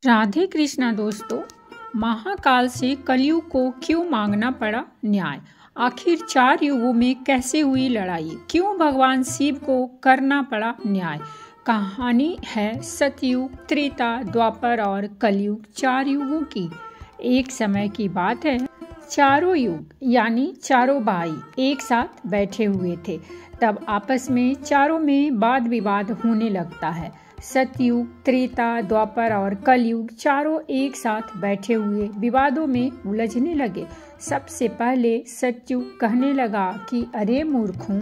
राधे कृष्णा दोस्तों। महाकाल से कलयुग को क्यों मांगना पड़ा न्याय? आखिर 4 युगों में कैसे हुई लड़ाई? क्यों भगवान शिव को करना पड़ा न्याय? कहानी है सतयुग, त्रेता, द्वापर और कलयुग 4 युगों की। एक समय की बात है, चारों युग यानी चारों भाई एक साथ बैठे हुए थे। तब आपस में चारों में वाद विवाद होने लगता है। सतयुग, त्रेता, द्वापर और कलयुग चारों एक साथ बैठे हुए विवादों में उलझने लगे। सबसे पहले सतयुग कहने लगा कि अरे मूर्खों,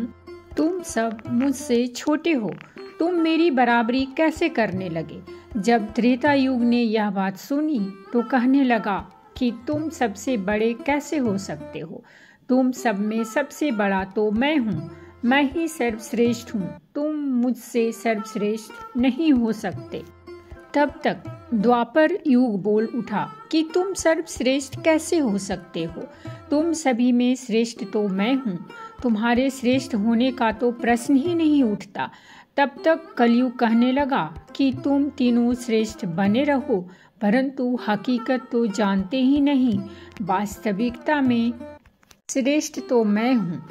तुम सब मुझसे छोटे हो, तुम मेरी बराबरी कैसे करने लगे? जब त्रेता युग ने यह बात सुनी तो कहने लगा कि तुम सबसे बड़े कैसे हो सकते हो? तुम सब में सबसे बड़ा तो मैं हूँ, मैं ही सर्वश्रेष्ठ हूँ, तुम मुझसे सर्वश्रेष्ठ नहीं हो सकते। तब तक द्वापर युग बोल उठा कि तुम सर्वश्रेष्ठ कैसे हो सकते हो? तुम सभी में श्रेष्ठ तो मैं हूँ, तुम्हारे श्रेष्ठ होने का तो प्रश्न ही नहीं उठता। तब तक कलयुग कहने लगा कि तुम तीनों श्रेष्ठ बने रहो, परंतु हकीकत तो जानते ही नहीं, वास्तविकता में श्रेष्ठ तो मैं हूँ।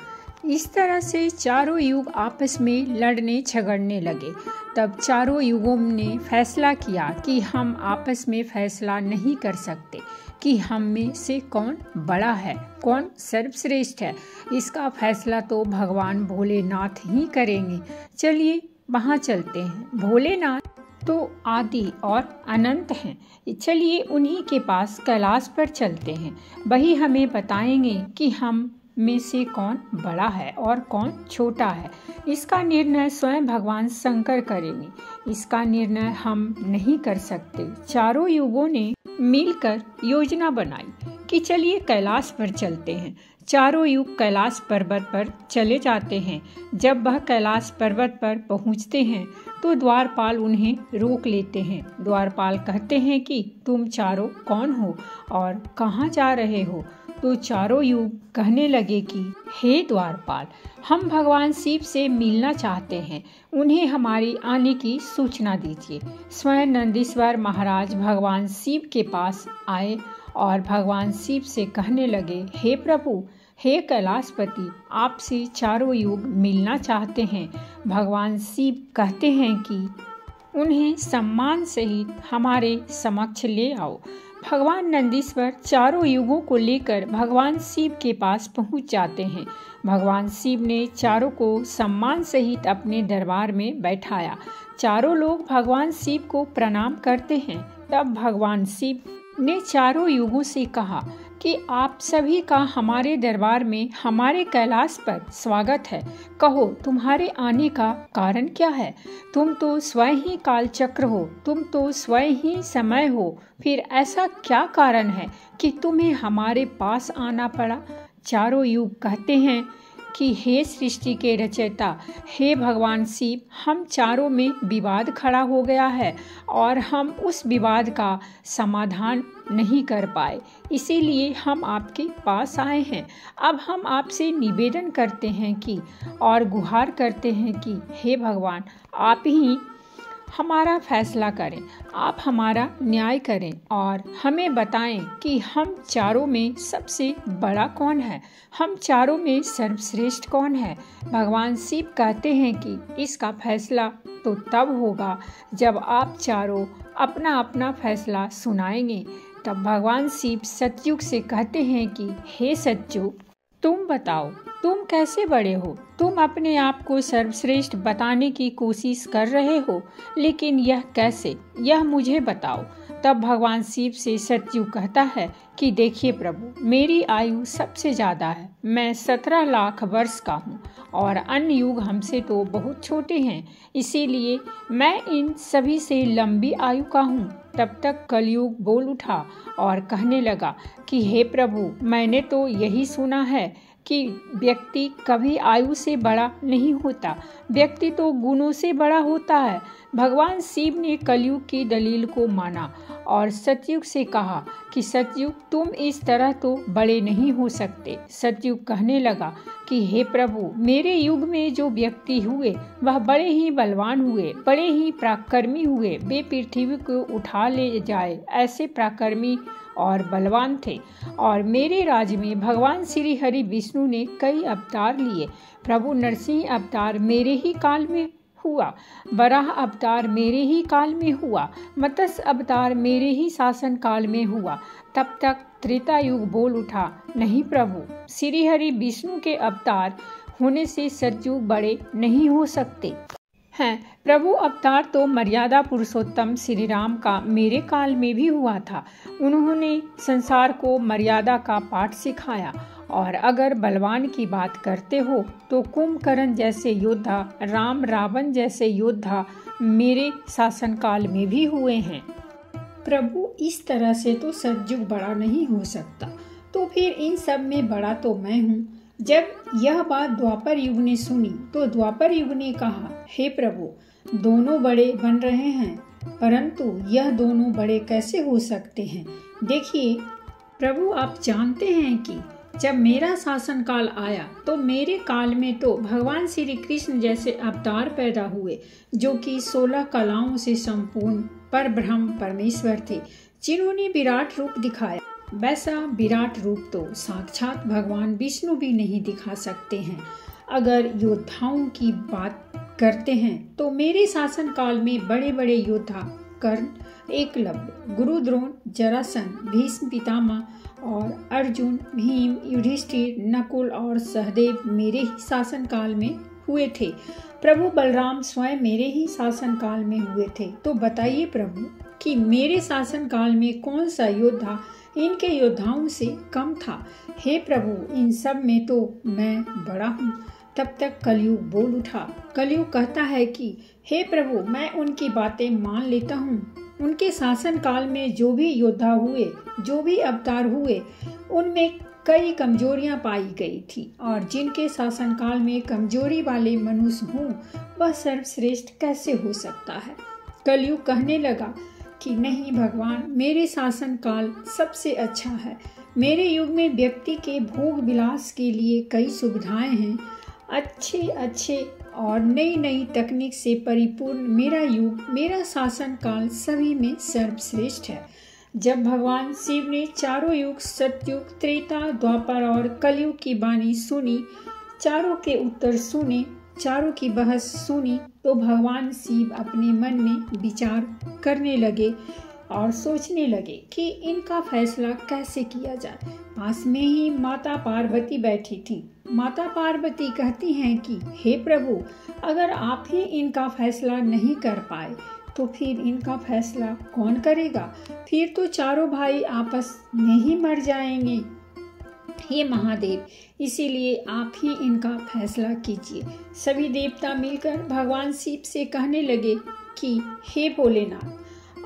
इस तरह से चारों युग आपस में लड़ने झगड़ने लगे। तब चारों युगों ने फैसला किया कि हम आपस में फैसला नहीं कर सकते कि हम में से कौन बड़ा है, कौन सर्वश्रेष्ठ है। इसका फैसला तो भगवान भोलेनाथ ही करेंगे। चलिए वहाँ चलते हैं। भोलेनाथ तो आदि और अनंत हैं। चलिए उन्हीं के पास कैलाश पर चलते हैं। वही हमें बताएंगे कि हम में से कौन बड़ा है और कौन छोटा है। इसका निर्णय स्वयं भगवान शंकर करेंगे। इसका निर्णय हम नहीं कर सकते। चारों युगों ने मिलकर योजना बनाई कि चलिए कैलाश पर चलते हैं। चारों युग कैलाश पर्वत पर चले जाते हैं। जब वह कैलाश पर्वत पर पहुंचते हैं तो द्वारपाल उन्हें रोक लेते हैं। द्वारपाल कहते हैं कि तुम चारों कौन हो और कहाँ जा रहे हो? तो चारों युग कहने लगे कि हे द्वारपाल, हम भगवान शिव से मिलना चाहते हैं, उन्हें हमारी आने की सूचना दीजिए। स्वयं नंदीश्वर महाराज भगवान शिव के पास आए और भगवान शिव से कहने लगे, हे प्रभु, हे कैलाशपति, आपसे चारों युग मिलना चाहते हैं। भगवान शिव कहते हैं कि उन्हें सम्मान सहित हमारे समक्ष ले आओ। भगवान नंदीश्वर चारों युगों को लेकर भगवान शिव के पास पहुंच जाते हैं। भगवान शिव ने चारों को सम्मान सहित अपने दरबार में बैठाया। चारों लोग भगवान शिव को प्रणाम करते हैं। तब भगवान शिव ने चारों युगों से कहा कि आप सभी का हमारे दरबार में, हमारे कैलाश पर स्वागत है। कहो, तुम्हारे आने का कारण क्या है? तुम तो स्वयं ही कालचक्र हो, तुम तो स्वयं ही समय हो, फिर ऐसा क्या कारण है कि तुम्हें हमारे पास आना पड़ा? चारों युग कहते हैं कि हे सृष्टि के रचयिता, हे भगवान शिव, हम चारों में विवाद खड़ा हो गया है और हम उस विवाद का समाधान नहीं कर पाए, इसीलिए हम आपके पास आए हैं। अब हम आपसे निवेदन करते हैं कि और गुहार करते हैं कि हे भगवान, आप ही हमारा फैसला करें, आप हमारा न्याय करें और हमें बताएं कि हम चारों में सबसे बड़ा कौन है, हम चारों में सर्वश्रेष्ठ कौन है। भगवान शिव कहते हैं कि इसका फैसला तो तब होगा जब आप चारों अपना अपना फैसला सुनाएंगे। तब भगवान शिव सतयुग से कहते हैं कि हे सतयुग, तुम बताओ, तुम कैसे बड़े हो? तुम अपने आप को सर्वश्रेष्ठ बताने की कोशिश कर रहे हो, लेकिन यह कैसे, यह मुझे बताओ। तब भगवान शिव से सतयुग कहता है कि देखिए प्रभु, मेरी आयु सबसे ज़्यादा है, मैं 17 लाख वर्ष का हूँ और अन्य युग हमसे तो बहुत छोटे हैं, इसीलिए मैं इन सभी से लंबी आयु का हूँ। तब तक कलयुग बोल उठा और कहने लगा कि हे प्रभु, मैंने तो यही सुना है कि व्यक्ति कभी आयु से बड़ा नहीं होता, व्यक्ति तो गुणों से बड़ा होता है। भगवान शिव ने कलयुग की दलील को माना और सतयुग से कहा कि सतयुग तुम इस तरह तो बड़े नहीं हो सकते। सतयुग कहने लगा कि हे प्रभु, मेरे युग में जो व्यक्ति हुए वह बड़े ही बलवान हुए, बड़े ही पराक्रमी हुए, वे पृथ्वी को उठा ले जाए ऐसे पराक्रमी और बलवान थे। और मेरे राज्य में भगवान श्री हरि विष्णु ने कई अवतार लिए। प्रभु नरसिंह अवतार मेरे ही काल में हुआ, वराह अवतार मेरे ही काल में हुआ, मत्स्य अवतार मेरे ही शासन काल में हुआ। तब तक त्रेता युग बोल उठा, नहीं प्रभु, श्री हरि विष्णु के अवतार होने से सतयुग बड़े नहीं हो सकते हैं। प्रभु अवतार तो मर्यादा पुरुषोत्तम श्री राम का मेरे काल में भी हुआ था। उन्होंने संसार को मर्यादा का पाठ सिखाया। और अगर बलवान की बात करते हो तो कुंभकर्ण जैसे योद्धा, राम रावण जैसे योद्धा मेरे शासनकाल में भी हुए हैं। प्रभु, इस तरह से तो सतयुग बड़ा नहीं हो सकता, तो फिर इन सब में बड़ा तो मैं हूँ। जब यह बात द्वापर युग ने सुनी तो द्वापर युग ने कहा, हे प्रभु, दोनों बड़े बन रहे हैं, परंतु यह दोनों बड़े कैसे हो सकते हैं? देखिए प्रभु, आप जानते हैं कि जब मेरा शासन काल आया तो मेरे काल में तो भगवान श्री कृष्ण जैसे अवतार पैदा हुए, जो कि 16 कलाओं से संपूर्ण परब्रह्म परमेश्वर थे, जिन्होंने विराट रूप दिखाया। वैसा विराट रूप तो साक्षात भगवान विष्णु भी नहीं दिखा सकते हैं। अगर योद्धाओं की बात करते हैं तो मेरे शासन काल में बड़े बड़े योद्धा कर्ण, एकलव्य, गुरु द्रोण, जरासंध, भीष्म पितामह और अर्जुन, भीम, युधिष्ठिर, नकुल और सहदेव मेरे ही शासन काल में हुए थे। प्रभु बलराम स्वयं मेरे ही शासन काल में हुए थे। तो बताइए प्रभु कि मेरे शासन काल में कौन सा योद्धा इनके योद्धाओं से कम था? हे प्रभु, इन सब में तो मैं बड़ा हूँ। तब तक कलयुग बोल उठा। कलयुग कहता है कि हे प्रभु, मैं उनकी बातें मान लेता हूँ। उनके शासन काल में जो भी योद्धा हुए, जो भी अवतार हुए, उनमें कई कमजोरियां पाई गई थी, और जिनके शासन काल में कमजोरी वाले मनुष्य हों वह सर्वश्रेष्ठ कैसे हो सकता है? कलयुग कहने लगा कि नहीं भगवान, मेरे शासन काल सबसे अच्छा है। मेरे युग में व्यक्ति के भोग विलास के लिए कई सुविधाएं हैं। अच्छे और नई नई तकनीक से परिपूर्ण मेरा युग, मेरा शासन काल सभी में सर्वश्रेष्ठ है। जब भगवान शिव ने चारों युग सतयुग, त्रेता, द्वापर और कलयुग की वाणी सुनी, चारों के उत्तर सुने, चारों की बहस सुनी, तो भगवान शिव अपने मन में विचार करने लगे और सोचने लगे कि इनका फैसला कैसे किया जाए। पास में ही माता पार्वती बैठी थी। माता पार्वती कहती हैं कि हे प्रभु, अगर आप ही इनका फैसला नहीं कर पाए तो फिर इनका फैसला कौन करेगा? फिर तो चारों भाई आपस में ही मर जाएंगे। हे महादेव, इसीलिए आप ही इनका फैसला कीजिए। सभी देवता मिलकर भगवान शिव से कहने लगे कि हे भोलेनाथ,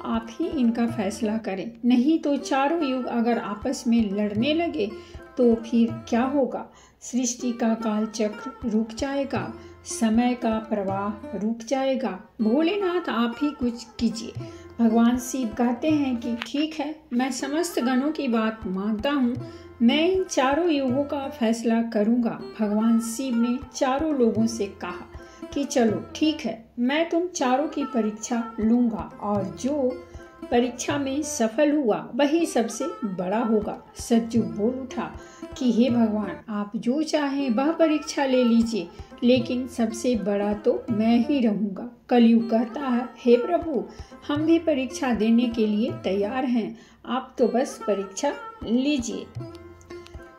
आप ही इनका फैसला करें, नहीं तो चारों युग अगर आपस में लड़ने लगे तो फिर क्या होगा? सृष्टि का काल चक्र रुक जाएगा, समय का प्रवाह रुक जाएगा। भोलेनाथ, आप ही कुछ कीजिए। भगवान शिव कहते हैं कि ठीक है, मैं समस्त गणों की बात मानता हूँ, मैं इन चारों युगों का फैसला करूँगा। भगवान शिव ने चारों लोगों से कहा कि चलो ठीक है, मैं तुम चारों की परीक्षा लूँगा और जो परीक्षा में सफल हुआ वही सबसे बड़ा होगा। सतयुग बोल उठा कि हे भगवान, आप जो चाहें वह परीक्षा ले लीजिए, लेकिन सबसे बड़ा तो मैं ही रहूँगा। कलयुग कहता है, हे प्रभु, हम भी परीक्षा देने के लिए तैयार हैं, आप तो बस परीक्षा लीजिए।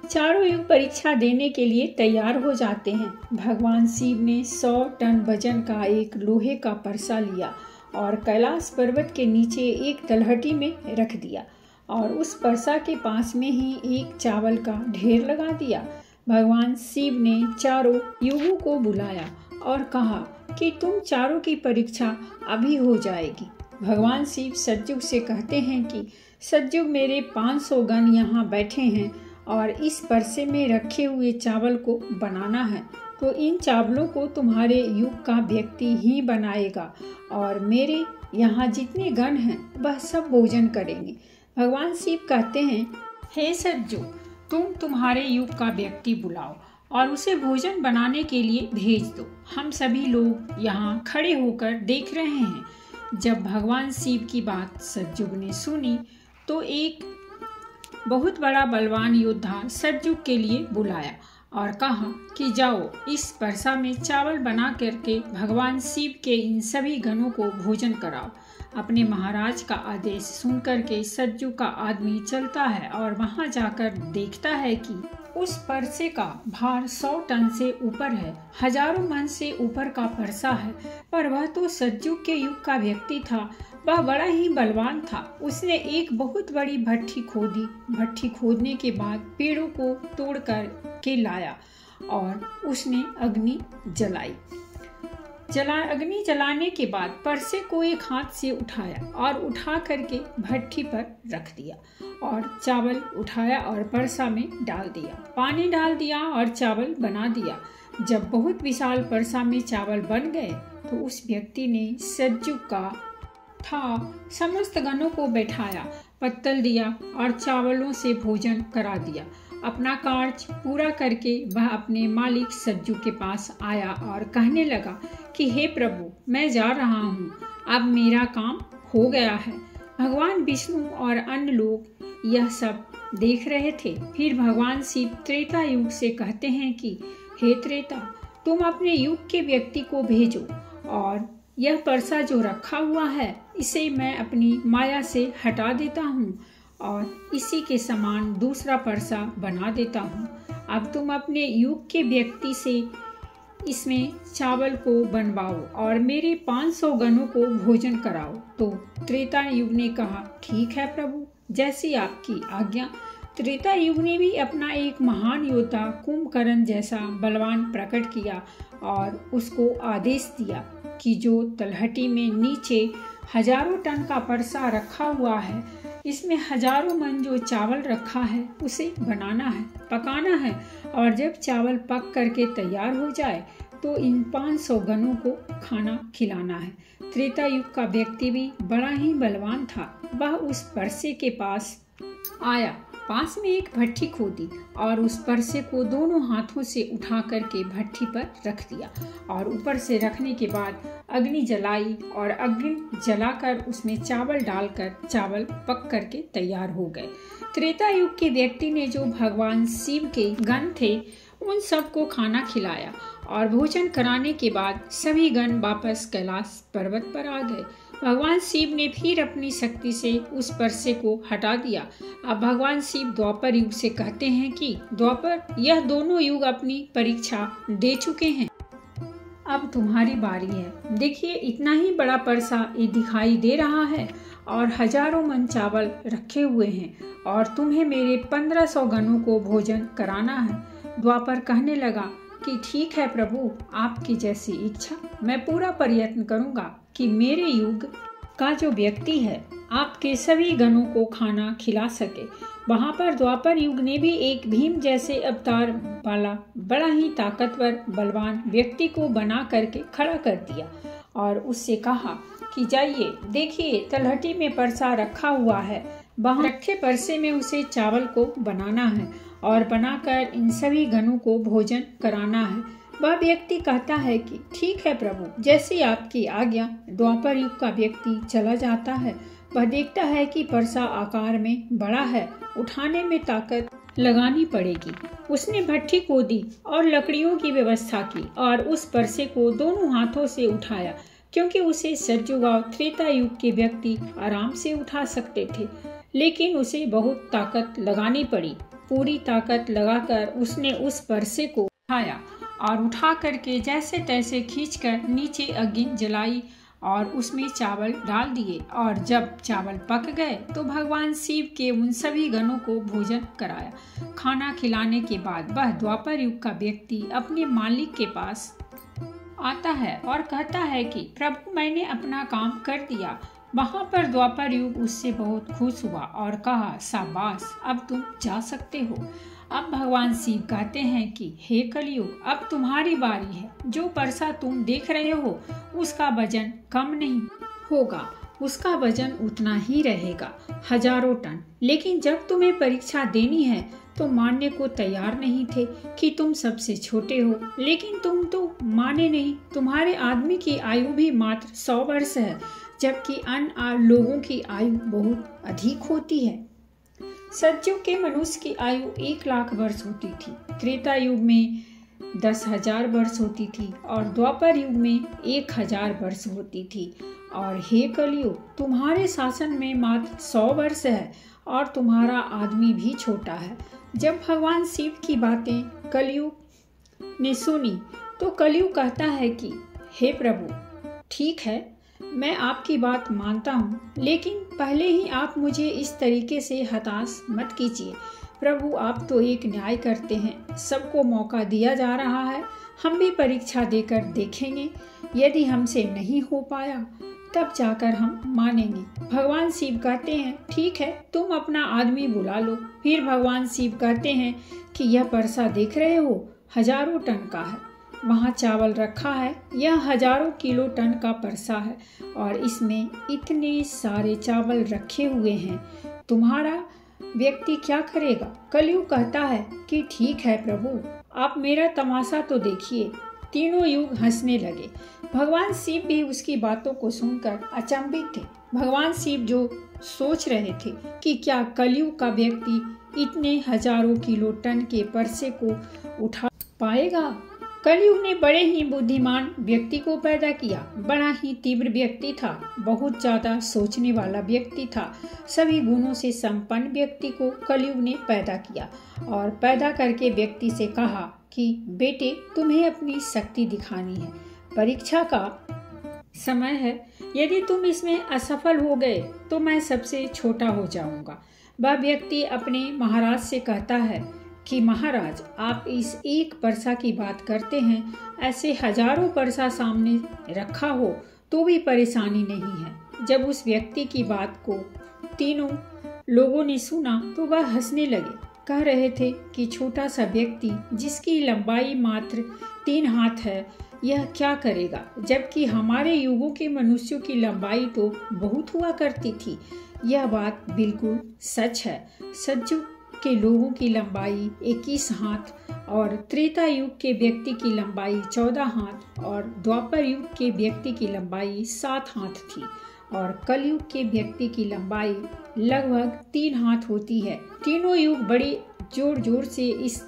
चारों युग परीक्षा देने के लिए तैयार हो जाते हैं। भगवान शिव ने 100 टन वजन का एक लोहे का परसा लिया और कैलाश पर्वत के नीचे एक तलहटी में रख दिया और उस परसा के पास में ही एक चावल का ढेर लगा दिया। भगवान शिव ने चारों युगों को बुलाया और कहा कि तुम चारों की परीक्षा अभी हो जाएगी। भगवान शिव सतयुग से कहते हैं कि सतयुग, मेरे 500 गण यहाँ बैठे हैं और इस परसे में रखे हुए चावल को बनाना है, तो इन चावलों को तुम्हारे युग का व्यक्ति ही बनाएगा और मेरे यहाँ जितने गण हैं वह सब भोजन करेंगे। भगवान शिव कहते हैं, हे सज्जो, तुम तुम्हारे युग का व्यक्ति बुलाओ और उसे भोजन बनाने के लिए भेज दो। हम सभी लोग यहाँ खड़े होकर देख रहे हैं। जब भगवान शिव की बात सज्जुग ने सुनी तो एक बहुत बड़ा बलवान योद्धा सज्जुग के लिए बुलाया और कहा कि जाओ, इस परसा में चावल बना करके भगवान शिव के इन सभी गणों को भोजन कराओ। अपने महाराज का आदेश सुनकर के सज्जु का आदमी चलता है और वहां जाकर देखता है कि उस परसे का भार 100 टन से ऊपर है, हजारों मन से ऊपर का परसा है। पर वह तो सज्जु के युग का व्यक्ति था, वह बड़ा ही बलवान था। उसने एक बहुत बड़ी भट्ठी खोदी। भट्ठी खोदने के बाद पेड़ों को तोड़ कर के लाया और उसने अग्नि जलाई। अग्नि जलाने के बाद परसे को एक हाथ से उठाया और उठा करके भट्ठी पर रख दिया और चावल उठाया और परसा में डाल दिया, पानी डाल दिया और चावल बना दिया। जब बहुत विशाल परसा में चावल बन गए तो उस व्यक्ति ने सज्जु का समस्त गणों को बैठाया, पत्तल दिया और चावलों से भोजन करा दिया। अपना कार्य पूरा करके वह अपने मालिक सज्जु के पास आया और कहने लगा कि हे प्रभु, मैं जा रहा हूँ, अब मेरा काम हो गया है। भगवान विष्णु और अन्य लोग यह सब देख रहे थे। फिर भगवान शिव त्रेता युग से कहते हैं कि हे त्रेता, तुम अपने युग के व्यक्ति को भेजो और यह परसा जो रखा हुआ है इसे मैं अपनी माया से हटा देता हूँ और इसी के समान दूसरा परसा बना देता हूँ। अब तुम अपने युग के व्यक्ति से इसमें चावल को बनवाओ और मेरे 500 गणों को भोजन कराओ। तो त्रेता युग ने कहा, ठीक है प्रभु, जैसी आपकी आज्ञा। त्रेता युग ने भी अपना एक महान योद्धा कुंभकर्ण जैसा बलवान प्रकट किया और उसको आदेश दिया कि जो तलहटी में नीचे हजारों टन का परसा रखा हुआ है, इसमें हजारों मन जो चावल रखा है उसे बनाना है, पकाना है और जब चावल पक करके तैयार हो जाए तो इन 500 गणों को खाना खिलाना है। त्रेता युग का व्यक्ति भी बड़ा ही बलवान था। वह उस परसे के पास आया, पास में एक भट्ठी खोदी और उस परसे को दोनों हाथों से उठा करके भट्ठी पर रख दिया और ऊपर से रखने के बाद अग्नि जलाई और अग्नि जलाकर उसमें चावल डालकर चावल पक करके तैयार हो गए। त्रेता युग के व्यक्ति ने जो भगवान शिव के गण थे उन सबको खाना खिलाया और भोजन कराने के बाद सभी गण वापस कैलाश पर्वत पर आ गए। भगवान शिव ने फिर अपनी शक्ति से उस परसे को हटा दिया। अब भगवान शिव द्वापर युग से कहते हैं कि द्वापर, यह दोनों युग अपनी परीक्षा दे चुके हैं, अब तुम्हारी बारी है। देखिए, इतना ही बड़ा परसा ये दिखाई दे रहा है और हजारों मन चावल रखे हुए हैं और तुम्हें मेरे 1500 गणों को भोजन कराना है। द्वापर कहने लगा कि ठीक है प्रभु, आपकी जैसी इच्छा। मैं पूरा प्रयत्न करूंगा कि मेरे युग का जो व्यक्ति है आपके सभी गणों को खाना खिला सके। वहां पर द्वापर युग ने भी एक भीम जैसे अवतार वाला बड़ा ही ताकतवर बलवान व्यक्ति को बना करके खड़ा कर दिया और उससे कहा कि जाइए, देखिए तलहटी में परसा रखा हुआ है, वहां रखे परसे में उसे चावल को बनाना है और बनाकर इन सभी गणों को भोजन कराना है। वह व्यक्ति कहता है कि ठीक है प्रभु, जैसी आपकी आज्ञा। द्वापर युग का व्यक्ति चला जाता है। वह देखता है कि परसा आकार में बड़ा है, उठाने में ताकत लगानी पड़ेगी। उसने भट्ठी खोदी और लकड़ियों की व्यवस्था की और उस परसे को दोनों हाथों से उठाया, क्योंकि उसे सज्जुगांव त्रेता युग के व्यक्ति आराम से उठा सकते थे, लेकिन उसे बहुत ताकत लगानी पड़ी। पूरी ताकत लगाकर उसने उस परसे को उठाया और उठा करके जैसे तैसे खींचकर नीचे अग्नि जलाई और उसमें चावल डाल दिए और जब चावल पक गए तो भगवान शिव के उन सभी गणों को भोजन कराया। खाना खिलाने के बाद वह द्वापर युग का व्यक्ति अपने मालिक के पास आता है और कहता है कि प्रभु, मैंने अपना काम कर दिया, वहां पर द्वापर युग उससे बहुत खुश हुआ और कहा, शाबाश, अब तुम जा सकते हो। अब भगवान शिव कहते हैं कि हे कलयुग, अब तुम्हारी बारी है। जो परसा तुम देख रहे हो उसका वजन कम नहीं होगा, उसका वजन उतना ही रहेगा, हजारों टन। लेकिन जब तुम्हें परीक्षा देनी है तो मानने को तैयार नहीं थे कि तुम सबसे छोटे हो। लेकिन तुम तो माने नहीं। तुम्हारे आदमी की आयु भी मात्र 100 वर्ष है, जबकि अन्य लोगों की आयु बहुत अधिक होती है। सतयुग के मनुष्य की आयु 1 लाख वर्ष होती थी, त्रेता युग में 10,000 वर्ष होती थी और द्वापर युग में 1,000 वर्ष होती थी। और हे कलयुग, तुम्हारे शासन में मात्र 100 वर्ष है और तुम्हारा आदमी भी छोटा है। जब भगवान शिव की बातें कलयुग ने सुनी तो कलयुग कहता है कि हे प्रभु, ठीक है, मैं आपकी बात मानता हूँ, लेकिन पहले ही आप मुझे इस तरीके से हताश मत कीजिए। प्रभु, आप तो एक न्याय करते हैं, सबको मौका दिया जा रहा है, हम भी परीक्षा देकर देखेंगे। यदि हमसे नहीं हो पाया तब जाकर हम मानेंगे। भगवान शिव कहते हैं, ठीक है, तुम अपना आदमी बुला लो। फिर भगवान शिव कहते हैं कि यह परसा देख रहे हो, हजारों टन का है, वहाँ चावल रखा है, यह हजारों किलो टन का परसा है और इसमें इतने सारे चावल रखे हुए हैं, तुम्हारा व्यक्ति क्या करेगा? कलयुग कहता है कि ठीक है प्रभु, आप मेरा तमाशा तो देखिए। तीनों युग हंसने लगे। भगवान शिव भी उसकी बातों को सुनकर अचंभित थे। भगवान शिव जो सोच रहे थे कि क्या कलयुग का व्यक्ति इतने हजारों किलो टन के परसे को उठा पाएगा। कलयुग ने बड़े ही बुद्धिमान व्यक्ति को पैदा किया। बड़ा ही तीव्र व्यक्ति था, बहुत ज्यादा सोचने वाला व्यक्ति था। सभी गुणों से संपन्न व्यक्ति को कलयुग ने पैदा किया और पैदा करके व्यक्ति से कहा कि बेटे, तुम्हें अपनी शक्ति दिखानी है, परीक्षा का समय है। यदि तुम इसमें असफल हो गए तो मैं सबसे छोटा हो जाऊंगा। वह व्यक्ति अपने महाराज से कहता है कि महाराज, आप इस एक परसा की बात करते हैं, ऐसे हजारों परसा सामने रखा हो तो भी परेशानी नहीं है। जब उस व्यक्ति की बात को तीनों लोगों ने सुना तो वह हंसने लगे। कह रहे थे कि छोटा सा व्यक्ति जिसकी लंबाई मात्र 3 हाथ है, यह क्या करेगा, जबकि हमारे युगों के मनुष्यों की लंबाई तो बहुत हुआ करती थी। यह बात बिल्कुल सच है। सतयुग के लोगों की लंबाई 21 हाथ और त्रेता युग के व्यक्ति की लंबाई 14 हाथ और द्वापर युग के व्यक्ति की लंबाई 7 हाथ थी और कलयुग के व्यक्ति की लंबाई लगभग 3 हाथ होती है। तीनों युग बड़े जोर जोर से इस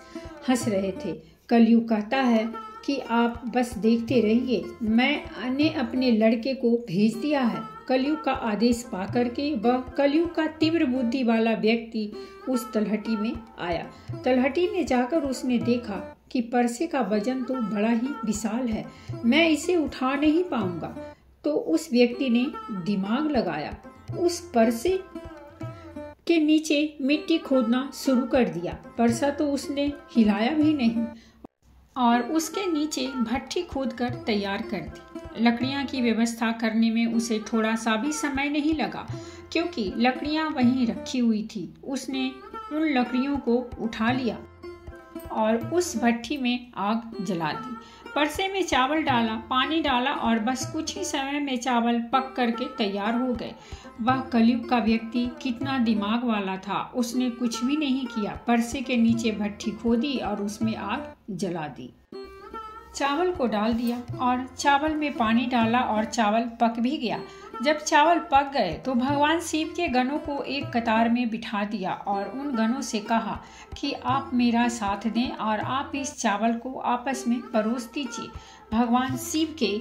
हंस रहे थे। कलयुग कहता है कि आप बस देखते रहिए, मैंने अपने लड़के को भेज दिया है। कलयुग का आदेश पाकर के वह कलयुग का तीव्र बुद्धि वाला व्यक्ति उस तलहटी में आया। तलहटी में जाकर उसने देखा कि परसे का वजन तो बड़ा ही विशाल है, मैं इसे उठा नहीं पाऊंगा। तो उस व्यक्ति ने दिमाग लगाया, उस परसे के नीचे मिट्टी खोदना शुरू कर दिया। परसा तो उसने हिलाया भी नहीं और उसके नीचे भट्ठी खोदकर तैयार कर दी। लकड़ियां की व्यवस्था करने में उसे थोड़ा सा भी समय नहीं लगा, क्योंकि लकड़ियां वहीं रखी हुई थी। उसने उन लकड़ियों को उठा लिया और उस भट्ठी में आग जला दी। परसे में चावल डाला, पानी डाला और बस कुछ ही समय में चावल पक करके तैयार हो गए। वह कलयुग का व्यक्ति कितना दिमाग वाला था, उसने कुछ भी नहीं किया। परसे के नीचे भट्ठी खोदी और उसमें आग जला दी। चावल को डाल दिया और चावल में पानी डाला और चावल पक भी गया। जब चावल पक गए तो भगवान शिव के गणों को एक कतार में बिठा दिया और उन गणों से कहा कि आप मेरा साथ दें और आप इस चावल को आपस में परोस दीजिए। भगवान शिव के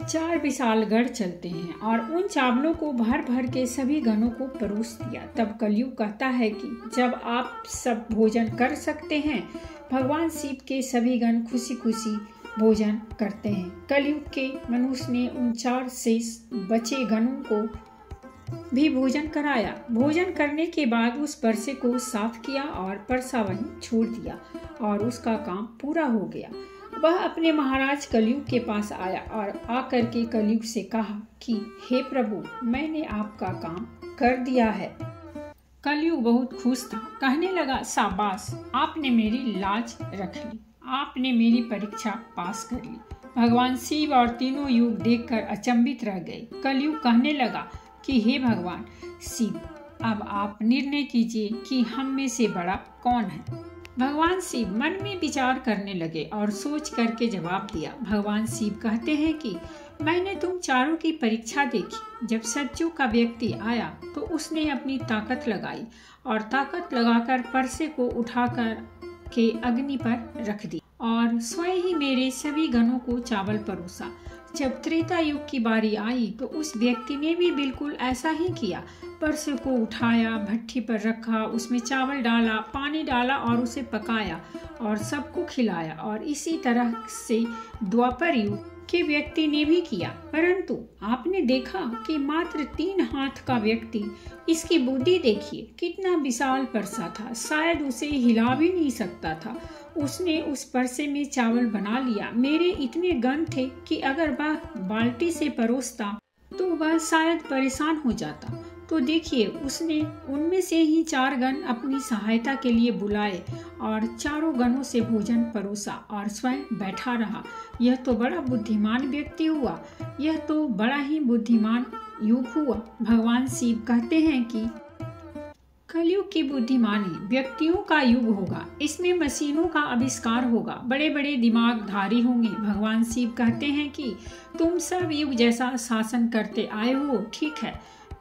4 विशाल गढ़ चलते हैं और उन चावलों को भर भर के सभी गणों को परोस दिया। तब कलयुग कहता है कि जब आप सब भोजन कर सकते हैं, भगवान शिव के सभी गण खुशी खुशी भोजन करते हैं। कलयुग के मनुष्य ने उन 4 शेष बचे गणों को भी भोजन कराया। भोजन करने के बाद उस परसे को साफ किया और परसा वहीं छोड़ दिया और उसका काम पूरा हो गया। वह अपने महाराज कलयुग के पास आया और आकर के कलयुग से कहा कि हे प्रभु, मैंने आपका काम कर दिया है। कलयुग बहुत खुश था, कहने लगा शाबाश, आपने मेरी लाज रख ली, आपने मेरी परीक्षा पास कर ली। भगवान शिव और तीनों युग देखकर अचंभित रह गए। कलयुग कहने लगा कि हे भगवान शिव, अब आप निर्णय कीजिए कि हम में से बड़ा कौन है। भगवान शिव मन में विचार करने लगे और सोच करके जवाब दिया। भगवान शिव कहते हैं कि मैंने तुम चारों की परीक्षा देखी। जब सज्जों का व्यक्ति आया तो उसने अपनी ताकत लगाई और ताकत लगाकर परसे को उठाकर के अग्नि पर रख दी और स्वयं ही मेरे सभी गणों को चावल परोसा। जब त्रेता युग की बारी आई तो उस व्यक्ति ने भी बिल्कुल ऐसा ही किया। परसे को उठाया, भट्ठी पर रखा, उसमें चावल डाला, पानी डाला और उसे पकाया और सबको खिलाया। और इसी तरह से द्वापर युग के व्यक्ति ने भी किया। परंतु आपने देखा कि मात्र 3 हाथ का व्यक्ति, इसकी बुद्धि देखिए कितना विशाल परसा था, शायद उसे हिला भी नहीं सकता था। उसने उस परसे में चावल बना लिया। मेरे इतने गण थे कि अगर वह बाल्टी से परोसता तो वह शायद परेशान हो जाता। तो देखिए, उसने उनमें से ही 4 गण अपनी सहायता के लिए बुलाए और चारों गणों से भोजन परोसा और स्वयं बैठा रहा। यह तो बड़ा बुद्धिमान व्यक्ति हुआ, यह तो बड़ा ही बुद्धिमान युग हुआ। भगवान शिव कहते हैं कि कलयुग की बुद्धिमानी व्यक्तियों का युग होगा, इसमें मशीनों का आविष्कार होगा, बड़े बड़े दिमागधारी होंगे। भगवान शिव कहते हैं कि तुम सब युग जैसा शासन करते आए हो, ठीक है,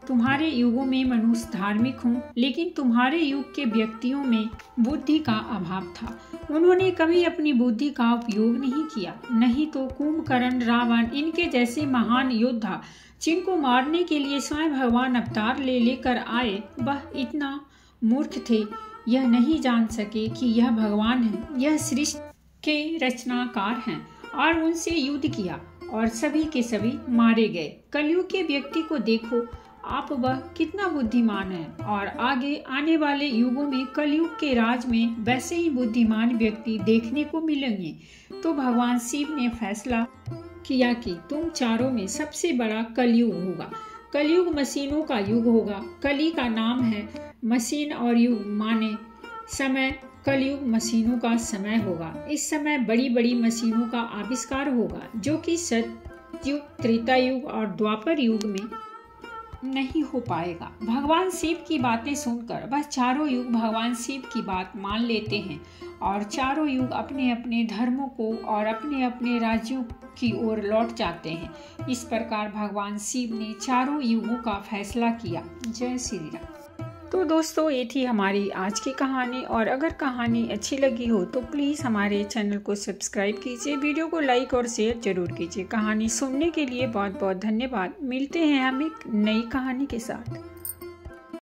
तुम्हारे युगों में मनुष्य धार्मिक हों, लेकिन तुम्हारे युग के व्यक्तियों में बुद्धि का अभाव था। उन्होंने कभी अपनी बुद्धि का उपयोग नहीं किया। नहीं तो कुंभकर्ण, रावण, इनके जैसे महान योद्धा जिनको मारने के लिए स्वयं भगवान अवतार लेकर आए, वह इतना मूर्ख थे, यह नहीं जान सके कि यह भगवान है, यह सृष्टि के रचनाकार हैं, और उनसे युद्ध किया और सभी के सभी मारे गए। कलयुग के व्यक्ति को देखो आप, वह कितना बुद्धिमान है, और आगे आने वाले युगों में कलयुग के राज में वैसे ही बुद्धिमान व्यक्ति देखने को मिलेंगे। तो भगवान शिव ने फैसला किया कि तुम चारों में सबसे बड़ा कलयुग होगा। कलयुग मशीनों का युग होगा। कली का नाम है मशीन और युग माने समय। कलयुग मशीनों का समय होगा। इस समय बड़ी बड़ी मशीनों का आविष्कार होगा, जो कि सतयुग, त्रेता युग और द्वापर युग में नहीं हो पाएगा। भगवान शिव की बातें सुनकर वह चारों युग भगवान शिव की बात मान लेते हैं और चारों युग अपने अपने धर्मों को और अपने अपने राज्यों की ओर लौट जाते हैं। इस प्रकार भगवान शिव ने चारों युगों का फैसला किया। जय श्री राम। तो दोस्तों, ये थी हमारी आज की कहानी, और अगर कहानी अच्छी लगी हो तो प्लीज़ हमारे चैनल को सब्सक्राइब कीजिए, वीडियो को लाइक और शेयर जरूर कीजिए। कहानी सुनने के लिए बहुत बहुत धन्यवाद। मिलते हैं हम एक नई कहानी के साथ।